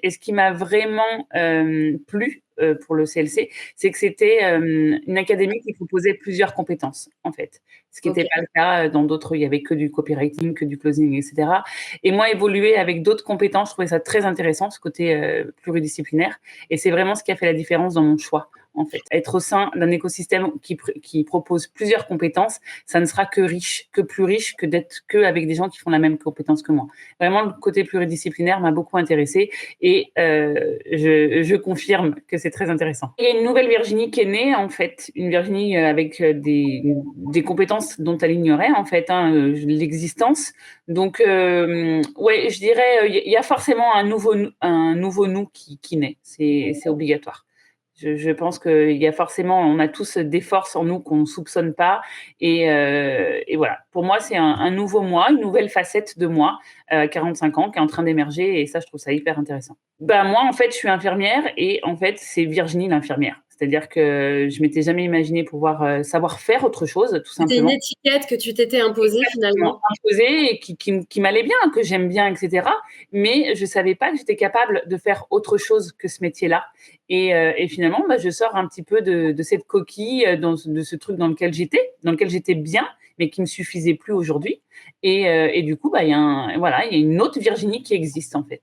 Et ce qui m'a vraiment, plu, pour le CLC, c'est que c'était, une académie qui proposait plusieurs compétences, en fait. Ce qui était OK. pas le cas, dans d'autres, il y avait que du copywriting, que du closing et cetera et moi, évoluer avec d'autres compétences, je trouvais ça très intéressant, ce côté, pluridisciplinaire et c'est vraiment ce qui a fait la différence dans mon choix, en fait. Être au sein d'un écosystème qui propose plusieurs compétences, ça ne sera que plus riche que d'être qu'avec des gens qui font la même compétence que moi. Vraiment, le côté pluridisciplinaire m'a beaucoup intéressée et je confirme que c'est très intéressant. Il y a une nouvelle Virginie qui est née, en fait, une Virginie avec des compétences dont elle ignorait, en fait, hein, l'existence. Donc, ouais, je dirais, il y a forcément un nouveau nous qui naît. C'est obligatoire. Je pense qu'il y a forcément, on a tous des forces en nous qu'on ne soupçonne pas. Et voilà. Pour moi, c'est un nouveau moi, une nouvelle facette de moi, 45 ans, qui est en train d'émerger. Et ça, je trouve ça hyper intéressant. Bah, moi, en fait, je suis infirmière et en fait, c'est Virginie l'infirmière. C'est-à-dire que je m'étais jamais imaginée pouvoir savoir faire autre chose, tout C'était une simplement. étiquette que tu t'étais imposée Exactement, finalement? imposée et qui m'allait bien, que j'aime bien, et cetera. Mais je savais pas que j'étais capable de faire autre chose que ce métier-là. Et finalement, bah, je sors un petit peu de cette coquille, de ce truc dans lequel j'étais bien, mais qui me suffisait plus aujourd'hui. Et du coup, bah, il y a une autre Virginie qui existe, en fait.